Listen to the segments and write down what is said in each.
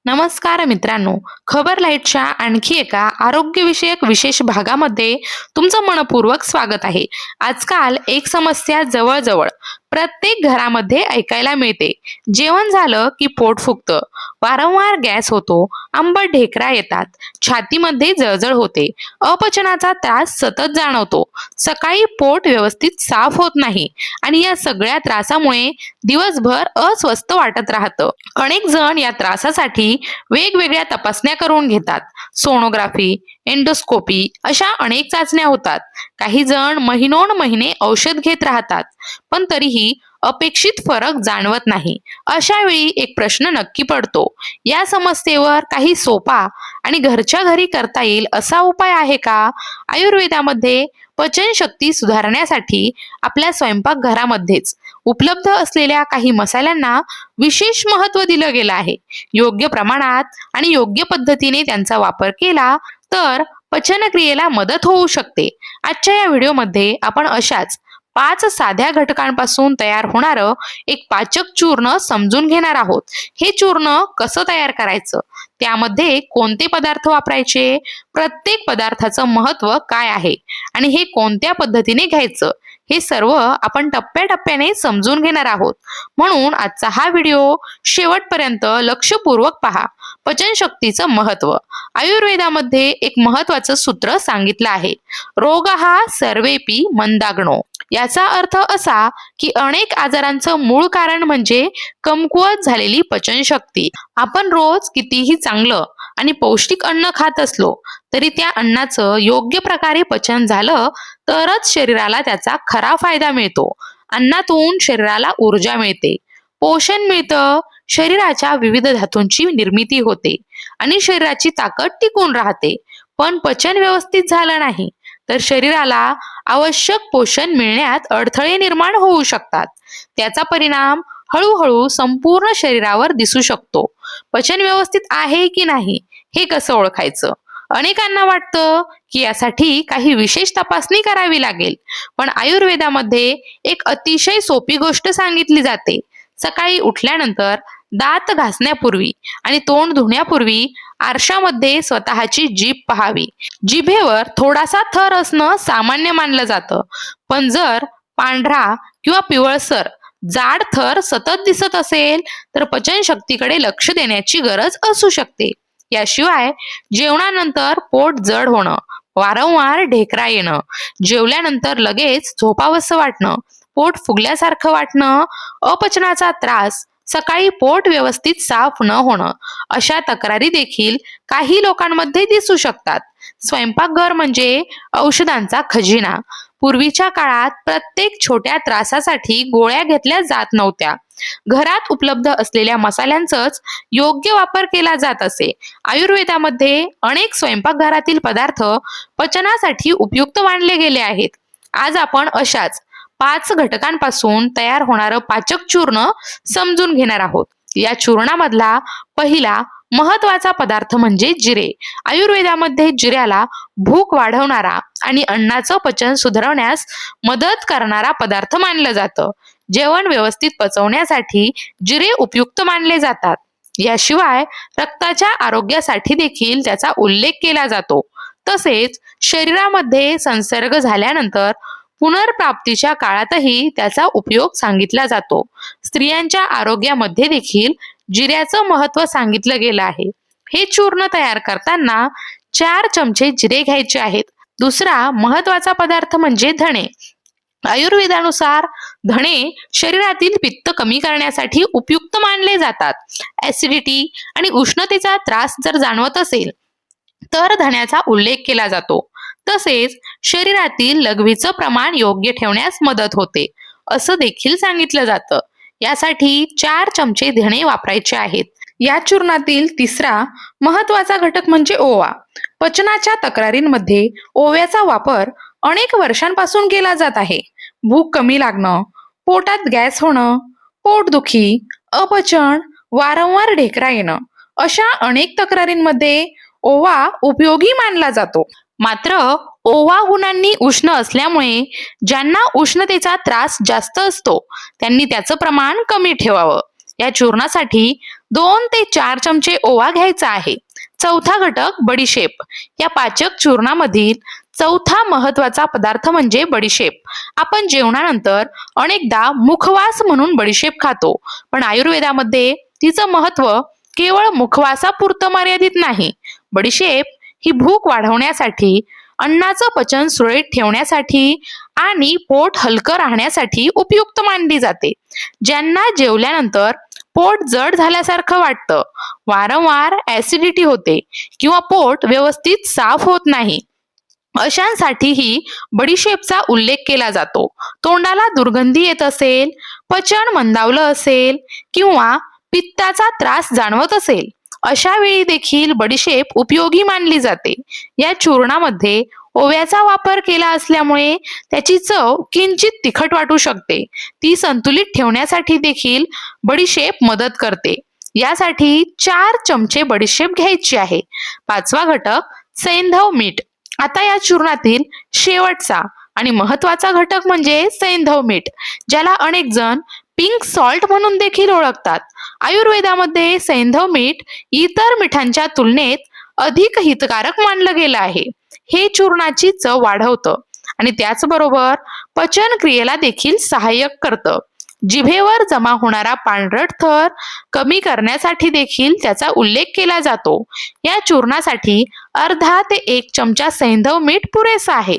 नमस्कार मित्रांनो, खबर लाईटच्या आणखी एका आरोग्यविषयक विशेष भागामध्ये तुमचं मनपूर्वक स्वागत आहे. आजकाल एक समस्या जवळजवळ प्रत्येक घरामध्ये ऐकायला मिळते. जेवण झालं की पोट फुगतं, वारंवार गॅस होतो, आंबट ढेकरा येतात, छातीमध्ये जळजळ होते, अपचनाचा त्रास सतत जाणवतो, सकाळी पोट व्यवस्थित साफ होत नाही आणि या सगळ्या त्रासामुळे दिवसभर अस्वस्थ वाटत राहतं. अनेक जण या त्रासासाठी वेगवेगळ्या तपासण्या करून घेतात. सोनोग्राफी, एंडोस्कोपी अशा अनेक चाचण्या होतात. काही जण महिनोन-महिने औषध घेत राहतात, पण तरीही अपेक्षित फरक जाणवत नाही. अशा वेळी एक प्रश्न नक्की पडतो, या समस्येवर काही सोपा आणि घरच्या घरी करता येईल असा उपाय आहे का? आयुर्वेदामध्ये पचनशक्ती सुधारण्यासाठी आपल्या स्वयंपाकघरामध्येच उपलब्ध असलेल्या काही मसाल्यांना विशेष महत्त्व दिलं गेलं आहे. योग्य प्रमाणात आणि योग्य पद्धतीने त्यांचा वापर केला तर पचनक्रियेला मदत होऊ शकते. आजच्या या व्हिडिओमध्ये आपण अशाच 5 साध्या घटकांपासून तयार होणारं एक पाचक चूर्ण समजून घेणार आहोत. हे चूर्ण कसं तयार करायचं, त्यामध्ये कोणते पदार्थ वापरायचे, प्रत्येक पदार्थाचं महत्त्व काय आहे आणि हे कोणत्या पद्धतीने घ्यायचं, हे सर्व आपण टप्प्याटप्प्याने समजून घेणार आहोत. म्हणून आजचा हा व्हिडिओ शेवटपर्यंत लक्षपूर्वक पहा. पचनशक्तीचं महत्त्व. आयुर्वेदामध्ये एक महत्त्वाचं सूत्र सांगितलं आहे, रोगः सर्वेपि मंदाग्नो. याचा अर्थ असा की अनेक आजारांचं मूळ कारण म्हणजे कमकुवत झालेली पचनशक्ती. आपण रोज कितीही चांगलं आणि पौष्टिक अन्न खात असलो तरी त्या अन्नाचं योग्य प्रकारे पचन झालं तरच शरीराला त्याचा खरा फायदा मिळतो. अन्नातून शरीराला ऊर्जा मिळते, पोषण मिळतं, शरीराच्या विविध धातूंची निर्मिती होते आणि शरीराची ताकद टिकून राहते. पण पचन व्यवस्थित झालं नाही तर शरीराला आवश्यक पोषण मिळण्यात अडथळे निर्माण होऊ शकतात. त्याचा परिणाम हळूहळू संपूर्ण शरीरावर दिसू शकतो. पचन व्यवस्थित आहे की नाही हे कसं ओळखायचं? अनेकांना वाटतं की यासाठी काही विशेष तपासणी करावी लागेल, पण आयुर्वेदामध्ये एक अतिशय सोपी गोष्ट सांगितली जाते. सकाळी उठल्यानंतर दात घासण्यापूर्वी आणि तोंड धुण्यापूर्वी आरशामध्ये स्वतःची जीभ पहावी. जिभेवर थोडासा थर असणं सामान्य मानलं जातं, पण जर पांढरा किंवा पिवळसर जाड थर सतत दिसत असेल तर पचनशक्तीकडे लक्ष देण्याची गरज असू शकते. याशिवाय जेवणानंतर पोट जड होणं, वारंवार ढेकरा येणं, जेवल्यानंतर लगेच झोपावंसं वाटणं, पोट फुगल्यासारखं वाटणं, अपचनाचा त्रास, सकाळी पोट व्यवस्थित साफ न होणं अशा तक्रारी देखील काही लोकांमध्ये दिसू शकतात. स्वयंपाकघर म्हणजे औषधांचा खजिना. पूर्वीच्या काळात प्रत्येक छोट्या त्रासासाठी गोळ्या घेतल्या जात नव्हत्या. घरात उपलब्ध असलेल्या मसाल्यांचाच योग्य वापर केला जात असे. आयुर्वेदामध्ये अनेक स्वयंपाकघरातील पदार्थ पचनासाठी उपयुक्त मानले गेले आहेत. आज आपण अशाच 5 घटकांपासून तयार होणारं पाचक चूर्ण समजून घेणार आहोत. या चूर्णामधला पहिला महत्वाचा पदार्थ म्हणजे जिरे. आयुर्वेदामध्ये जिऱ्याला भूक वाढवणारा आणि अन्नाचं पचन सुधारण्यास मदत करणारा पदार्थ मानलं जातं. जेवण व्यवस्थित पचवण्यासाठी जिरे उपयुक्त मानले जातात. याशिवाय रक्ताच्या आरोग्यासाठी देखील त्याचा उल्लेख केला जातो. तसेच शरीरामध्ये संसर्ग झाल्यानंतर पुनर्प्राप्तीच्या काळातही त्याचा उपयोग सांगितला जातो. स्त्रियांच्या आरोग्यामध्ये देखील जिऱ्याचं महत्त्व सांगितलं गेलं आहे. हे चूर्ण तयार करताना 4 चमचे जिरे घ्यायचे आहेत. दुसरा महत्त्वाचा पदार्थ म्हणजे धणे. आयुर्वेदानुसार धणे शरीरातील पित्त कमी करण्यासाठी उपयुक्त मानले जातात. ऍसिडिटी आणि उष्णतेचा त्रास जर जाणवत असेल तर धण्याचा उल्लेख केला जातो. तसेच शरीरातील लघवीचं प्रमाण योग्य ठेवण्यास मदत होते असं देखील सांगितलं जातं. यासाठी 4 चमचे धणे वापरायचे आहेत. या चूर्णातील तिसरा महत्वाचा घटक म्हणजे ओवा. पचनाच्या तक्रारींमध्ये ओव्याचा वापर अनेक वर्षांपासून केला जात आहे. भूक कमी लागणं, पोटात गॅस होणं, पोटदुखी, अपचन, वारंवार ढेकरा येणं अशा अनेक तक्रारींमध्ये ओवा उपयोगी मानला जातो. मात्र ओवा गुणांनी उष्ण असल्यामुळे ज्यांना उष्णतेचा त्रास जास्त असतो त्यांनी त्याचं प्रमाण कमी ठेवावं. या चूर्णासाठी 2 ते 4 चमचे ओवा घ्यायचा आहे. चौथा घटक बडीशेप. या पाचक चूर्णामधील चौथा महत्वाचा पदार्थ म्हणजे बडीशेप. आपण जेवणानंतर अनेकदा मुखवास म्हणून बडीशेप खातो, पण आयुर्वेदामध्ये तिचं महत्व केवळ मुखवासापुरतं मर्यादित नाही. बडीशेप ही भूक वाढवण्यासाठी, अन्नाचं पचन सुरळीत ठेवण्यासाठी आणि पोट हलकं राहण्यासाठी उपयुक्त मानली जाते. ज्यांना जेवल्यानंतर पोट जड झाल्यासारखं वाटतं, वारंवार ऍसिडिटी होते किंवा पोट व्यवस्थित साफ होत नाही, अशांसाठीही बडीशेपचा उल्लेख केला जातो. तोंडाला दुर्गंधी येत असेल, पचन मंदावलं असेल किंवा पित्ताचा त्रास जाणवत असेल, अशा वेळी देखील बडीशेप उपयोगी मानली जाते. या चूर्णामध्ये ओव्याचा वापर केला असल्यामुळे त्याची चव किंचित तिखट वाटू शकते. ती संतुलित ठेवण्यासाठी देखील बडीशेप मदत करते. यासाठी 4 चमचे बडीशेप घ्यायची आहे. पाचवा घटक सैंधव मीठ. आता या चूर्णातील शेवटचा आणि महत्वाचा घटक म्हणजे सैंधव मीठ, ज्याला अनेक जण पिंक सॉल्ट म्हणून देखील ओळखतात. आयुर्वेदामध्ये सैंधव मीठ इतर मिठांच्या तुलनेत अधिक हितकारक मानलं गेलं आहे. हे चूर्णाची चव वाढवतं आणि त्याचबरोबर पचन क्रियेला देखील सहाय्यक करतं. जिभेवर जमा होणारा पांढरट थर कमी करण्यासाठी देखील त्याचा उल्लेख केला जातो. या चूर्णासाठी अर्धा ते 1 चमचा सैंधव मीठ पुरेसा आहे.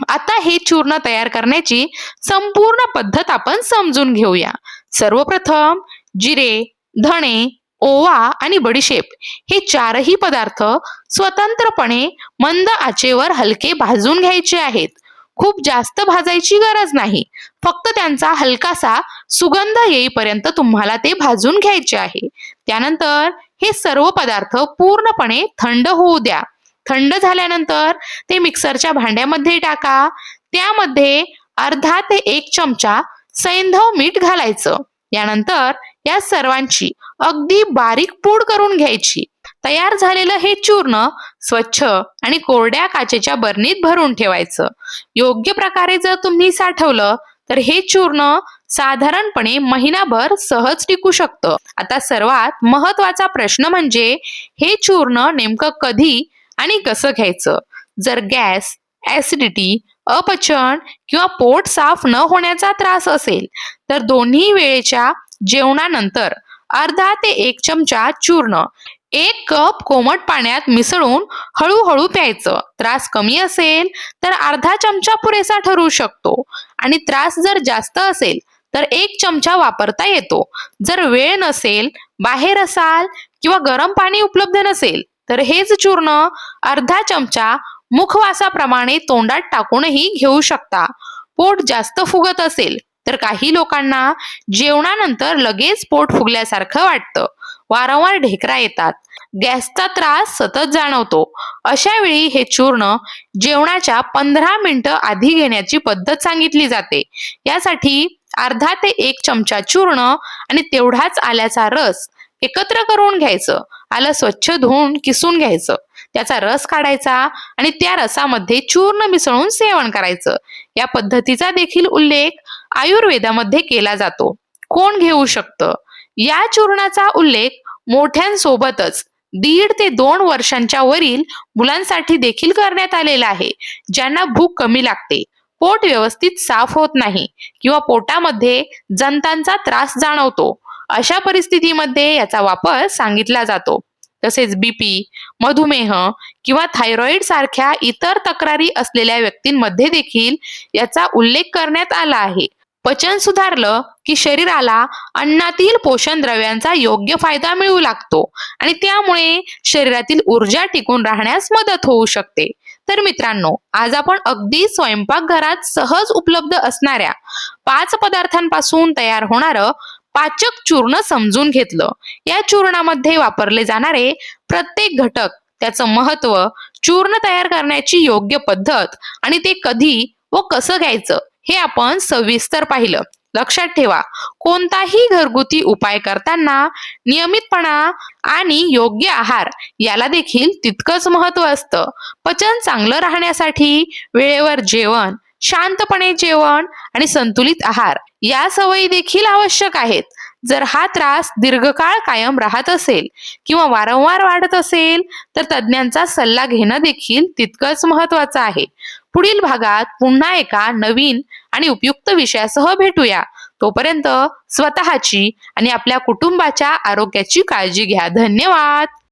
आता हे चूर्ण तयार करण्याची संपूर्ण पद्धत आपण समजून घेऊया. सर्वप्रथम जिरे, धणे, ओवा आणि बडीशेप हे चारही पदार्थ स्वतंत्रपणे मंद आचेवर हलके भाजून घ्यायचे आहेत. खूप जास्त भाजायची गरज नाही, फक्त त्यांचा हलकासा सुगंध येईपर्यंत तुम्हाला ते भाजून घ्यायचे आहे. त्यानंतर हे सर्व पदार्थ पूर्णपणे थंड होऊ द्या. थंड झाल्यानंतर ते मिक्सरच्या भांड्यामध्ये टाका. त्यामध्ये अर्धा ते 1 चमचा सैंधव मीठ घालायचं. यानंतर या सर्वांची अगदी बारीक पूड करून घ्यायची. तयार झालेलं हे चूर्ण स्वच्छ आणि कोरड्या काचेच्या बरणीत भरून ठेवायचं. योग्य प्रकारे जर तुम्ही साठवलं तर हे चूर्ण साधारणपणे महिनाभर सहज टिकू शकतं. आता सर्वात महत्वाचा प्रश्न म्हणजे हे चूर्ण नेमकं कधी आणि कसं घ्यायचं. जर गॅस, ऍसिडिटी, अपचन किंवा पोट साफ न होण्याचा त्रास असेल तर दोन्ही वेळेच्या जेवणानंतर अर्धा ते 1 चमचा चूर्ण 1 कप कोमट पाण्यात मिसळून हळूहळू प्यायचं. त्रास कमी असेल तर अर्धा चमचा पुरेसा ठरू शकतो आणि त्रास जर जास्त असेल तर 1 चमचा वापरता येतो. जर वेळ नसेल, बाहेर असाल किंवा गरम पाणी उपलब्ध नसेल तर हेच चूर्ण अर्धा चमचा मुखवासाप्रमाणे तोंडात टाकूनही घेऊ शकता. पोट जास्त फुगत असेल तर काही लोकांना जेवणानंतर लगेच पोट फुगल्यासारखं वाटतं, वारंवार ढेकरा येतात, गॅसचा त्रास सतत जाणवतो, अशा वेळी हे चूर्ण जेवणाच्या 15 मिनिटं आधी घेण्याची पद्धत सांगितली जाते. यासाठी अर्धा ते 1 चमचा चूर्ण आणि तेवढाच आल्याचा रस एकत्र करून घ्यायचं. आलं स्वच्छ धुवून किसून घ्यायचं, त्याचा रस काढायचा आणि त्या रसामध्ये चूर्ण मिसळून सेवन करायचं. या पद्धतीचा देखील उल्लेख आयुर्वेदामध्ये केला जातो. कोण घेऊ शकतं? या चूर्णाचा उल्लेख मोठ्यांसोबतच 1.5 ते 2 वर्षांच्या वरील मुलांसाठी देखील करण्यात आलेला आहे, ज्यांना भूक कमी लागते, पोट व्यवस्थित साफ होत नाही किंवा पोटामध्ये जंतांचा त्रास जाणवतो. अशा परिस्थितीमध्ये याचा वापर सांगितला जातो. तसेच बीपी, मधुमेह किंवा थायरॉइड सारख्या इतर तक्रारी असलेल्या व्यक्तींमध्ये देखील याचा उल्लेख करण्यात आला आहे. पचन सुधारलं की शरीराला अन्नातील पोषण द्रव्यांचा योग्य फायदा मिळू लागतो आणि त्यामुळे शरीरातील ऊर्जा टिकून राहण्यास मदत होऊ शकते. तर मित्रांनो, आज आपण अगदी स्वयंपाकघरात सहज उपलब्ध असणाऱ्या 5 पदार्थांपासून तयार होणारं पाचक चूर्ण समजून घेतलं. या चूर्णामध्ये वापरले जाणारे प्रत्येक घटक, त्याचं महत्व, चूर्ण तयार करण्याची योग्य पद्धत आणि ते कधी व कसं घ्यायचं हे आपण सविस्तर पाहिलं. लक्षात ठेवा, कोणताही घरगुती उपाय करताना नियमितपणा आणि योग्य आहार याला देखील तितकंच महत्व असतं. पचन चांगलं राहण्यासाठी वेळेवर जेवण, शांतपणे जेवण आणि संतुलित आहार या सवयी देखील आवश्यक आहेत. जर हा त्रास दीर्घकाळ कायम राहत असेल किंवा वारंवार वाढत असेल, तर तज्ज्ञांचा सल्ला घेणं देखील तितकंच महत्वाचं आहे. पुढील भागात पुन्हा एका नवीन आणि उपयुक्त विषयासह भेटूया. तोपर्यंत स्वतःची आणि आपल्या कुटुंबाच्या आरोग्याची काळजी घ्या. धन्यवाद.